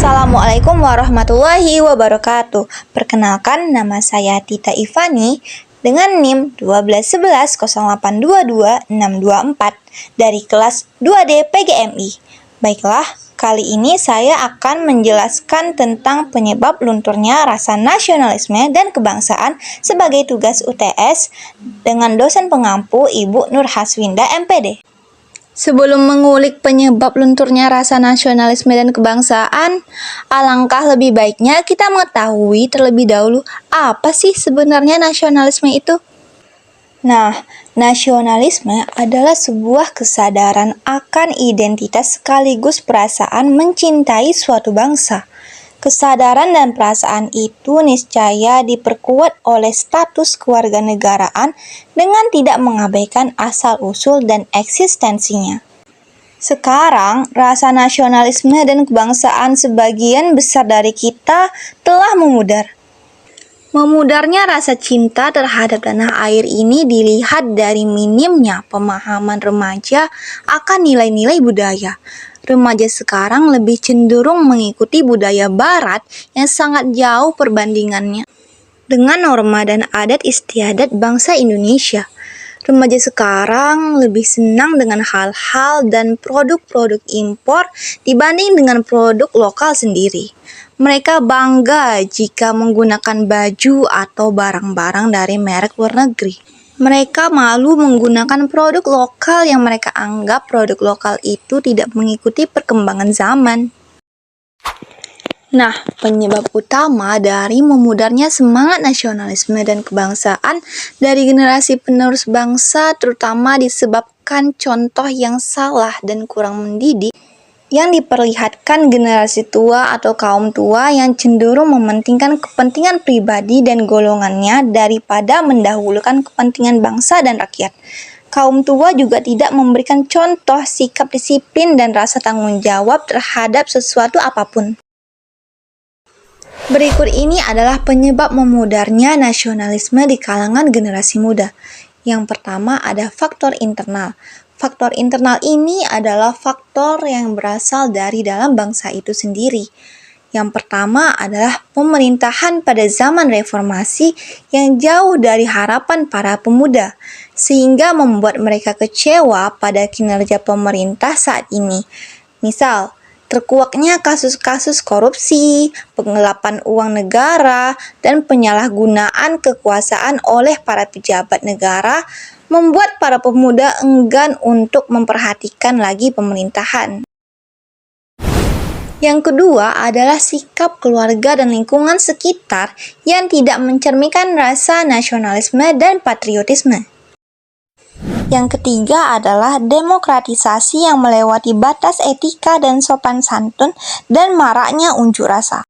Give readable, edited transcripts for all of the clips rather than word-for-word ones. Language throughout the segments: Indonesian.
Assalamualaikum warahmatullahi wabarakatuh. Perkenalkan, nama saya Tita Ivani dengan NIM 12180822624 dari kelas 2D PGMI. Baiklah, kali ini saya akan menjelaskan tentang penyebab lunturnya rasa nasionalisme dan kebangsaan sebagai tugas UTS dengan dosen pengampu Ibu Nur Haswinda MPD. Sebelum mengulik penyebab lunturnya rasa nasionalisme dan kebangsaan, alangkah lebih baiknya kita mengetahui terlebih dahulu apa sih sebenarnya nasionalisme itu. Nah, nasionalisme adalah sebuah kesadaran akan identitas sekaligus perasaan mencintai suatu bangsa. Kesadaran dan perasaan itu niscaya diperkuat oleh status kewarganegaraan dengan tidak mengabaikan asal-usul dan eksistensinya. Sekarang, rasa nasionalisme dan kebangsaan sebagian besar dari kita telah memudar. Memudarnya rasa cinta terhadap tanah air ini dilihat dari minimnya pemahaman remaja akan nilai-nilai budaya. Remaja sekarang lebih cenderung mengikuti budaya barat yang sangat jauh perbandingannya dengan norma dan adat istiadat bangsa Indonesia. Remaja sekarang lebih senang dengan hal-hal dan produk-produk impor dibanding dengan produk lokal sendiri. Mereka bangga jika menggunakan baju atau barang-barang dari merek luar negeri. Mereka malu menggunakan produk lokal yang mereka anggap produk lokal itu tidak mengikuti perkembangan zaman. Nah, penyebab utama dari memudarnya semangat nasionalisme dan kebangsaan dari generasi penerus bangsa terutama disebabkan contoh yang salah dan kurang mendidik yang diperlihatkan generasi tua atau kaum tua yang cenderung mementingkan kepentingan pribadi dan golongannya daripada mendahulukan kepentingan bangsa dan rakyat. Kaum tua juga tidak memberikan contoh sikap disiplin dan rasa tanggung jawab terhadap sesuatu apapun. Berikut ini adalah penyebab memudarnya nasionalisme di kalangan generasi muda. Yang pertama ada faktor internal. Faktor internal ini adalah faktor yang berasal dari dalam bangsa itu sendiri. Yang pertama adalah pemerintahan pada zaman reformasi yang jauh dari harapan para pemuda, sehingga membuat mereka kecewa pada kinerja pemerintah saat ini. Misal, terkuaknya kasus-kasus korupsi, penggelapan uang negara, dan penyalahgunaan kekuasaan oleh para pejabat negara membuat para pemuda enggan untuk memperhatikan lagi pemerintahan. Yang kedua adalah sikap keluarga dan lingkungan sekitar yang tidak mencerminkan rasa nasionalisme dan patriotisme. Yang ketiga adalah demokratisasi yang melewati batas etika dan sopan santun dan maraknya unjuk rasa.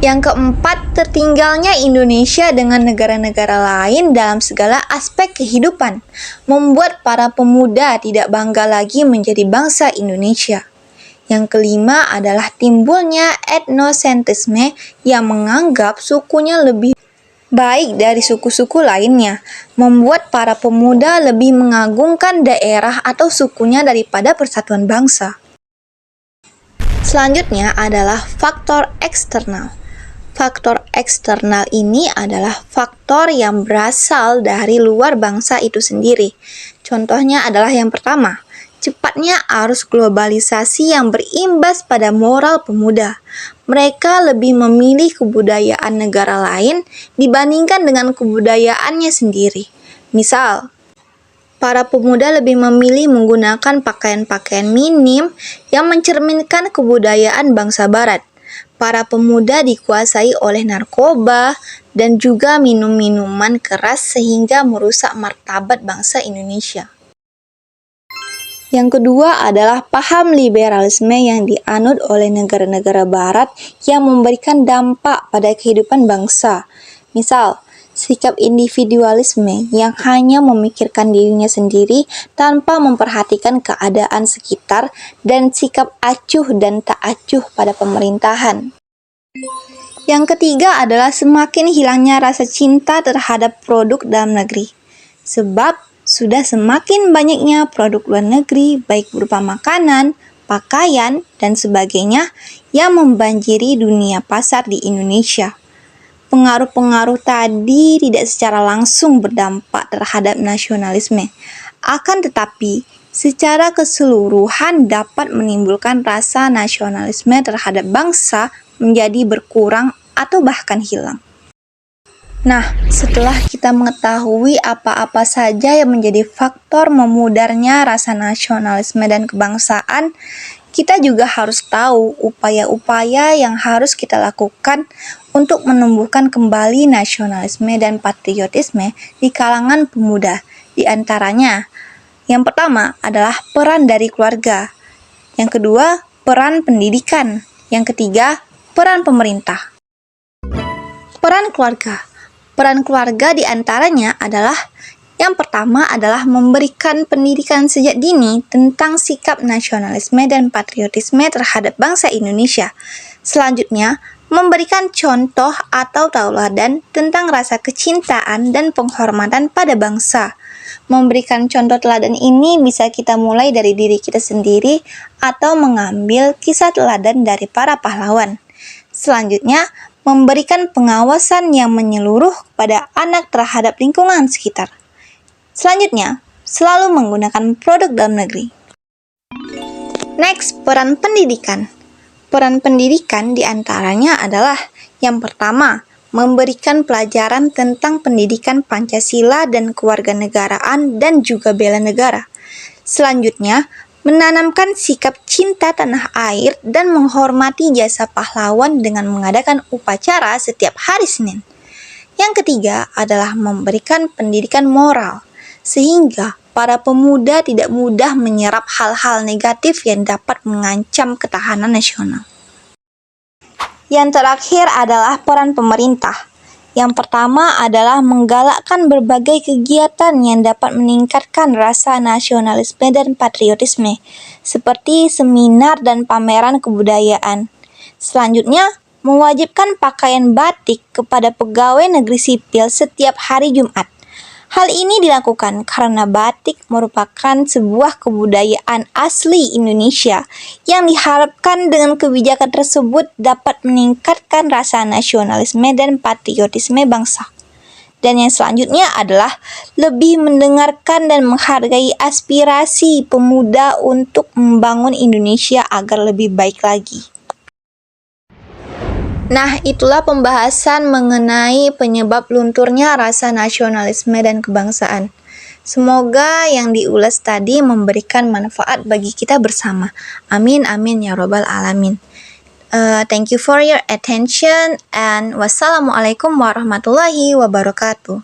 Yang keempat, tertinggalnya Indonesia dengan negara-negara lain dalam segala aspek kehidupan, membuat para pemuda tidak bangga lagi menjadi bangsa Indonesia. Yang kelima adalah timbulnya etnosentrisme yang menganggap sukunya lebih baik dari suku-suku lainnya, membuat para pemuda lebih mengagungkan daerah atau sukunya daripada persatuan bangsa. Selanjutnya adalah faktor eksternal. Faktor eksternal ini adalah faktor yang berasal dari luar bangsa itu sendiri. Contohnya adalah yang pertama, cepatnya arus globalisasi yang berimbas pada moral pemuda. Mereka lebih memilih kebudayaan negara lain dibandingkan dengan kebudayaannya sendiri. Misal, para pemuda lebih memilih menggunakan pakaian-pakaian minim yang mencerminkan kebudayaan bangsa barat. Para pemuda dikuasai oleh narkoba dan juga minum-minuman keras sehingga merusak martabat bangsa Indonesia. Yang kedua adalah paham liberalisme yang dianut oleh negara-negara barat yang memberikan dampak pada kehidupan bangsa. Misal, sikap individualisme yang hanya memikirkan dirinya sendiri tanpa memperhatikan keadaan sekitar dan sikap acuh dan tak acuh pada pemerintahan. Yang ketiga adalah semakin hilangnya rasa cinta terhadap produk dalam negeri. Sebab sudah semakin banyaknya produk luar negeri baik berupa makanan, pakaian, dan sebagainya yang membanjiri dunia pasar di Indonesia. Pengaruh-pengaruh tadi tidak secara langsung berdampak terhadap nasionalisme, akan tetapi secara keseluruhan dapat menimbulkan rasa nasionalisme terhadap bangsa menjadi berkurang atau bahkan hilang. Nah, setelah kita mengetahui apa-apa saja yang menjadi faktor memudarnya rasa nasionalisme dan kebangsaan, kita juga harus tahu upaya-upaya yang harus kita lakukan untuk menumbuhkan kembali nasionalisme dan patriotisme di kalangan pemuda. Di antaranya, yang pertama adalah peran dari keluarga. Yang kedua, peran pendidikan. Yang ketiga, peran pemerintah. Peran keluarga. Peran keluarga di antaranya adalah yang pertama adalah memberikan pendidikan sejak dini tentang sikap nasionalisme dan patriotisme terhadap bangsa Indonesia. Selanjutnya, memberikan contoh atau tauladan tentang rasa kecintaan dan penghormatan pada bangsa. Memberikan contoh teladan ini bisa kita mulai dari diri kita sendiri atau mengambil kisah teladan dari para pahlawan. Selanjutnya, memberikan pengawasan yang menyeluruh kepada anak terhadap lingkungan sekitar. Selanjutnya, selalu menggunakan produk dalam negeri. Next, peran pendidikan. Peran pendidikan diantaranya adalah yang pertama, memberikan pelajaran tentang pendidikan Pancasila dan kewarganegaraan dan juga bela negara. Selanjutnya, menanamkan sikap cinta tanah air dan menghormati jasa pahlawan dengan mengadakan upacara setiap hari Senin. Yang ketiga adalah memberikan pendidikan moral, sehingga para pemuda tidak mudah menyerap hal-hal negatif yang dapat mengancam ketahanan nasional. Yang terakhir adalah peran pemerintah. Yang pertama adalah menggalakkan berbagai kegiatan yang dapat meningkatkan rasa nasionalisme dan patriotisme, seperti seminar dan pameran kebudayaan. Selanjutnya, mewajibkan pakaian batik kepada pegawai negeri sipil setiap hari Jumat. Hal ini dilakukan karena batik merupakan sebuah kebudayaan asli Indonesia yang diharapkan dengan kebijakan tersebut dapat meningkatkan rasa nasionalisme dan patriotisme bangsa. Dan yang selanjutnya adalah lebih mendengarkan dan menghargai aspirasi pemuda untuk membangun Indonesia agar lebih baik lagi. Nah, itulah pembahasan mengenai penyebab lunturnya rasa nasionalisme dan kebangsaan. Semoga yang diulas tadi memberikan manfaat bagi kita bersama. Amin, amin, ya robbal alamin. Thank you for your attention and wassalamualaikum warahmatullahi wabarakatuh.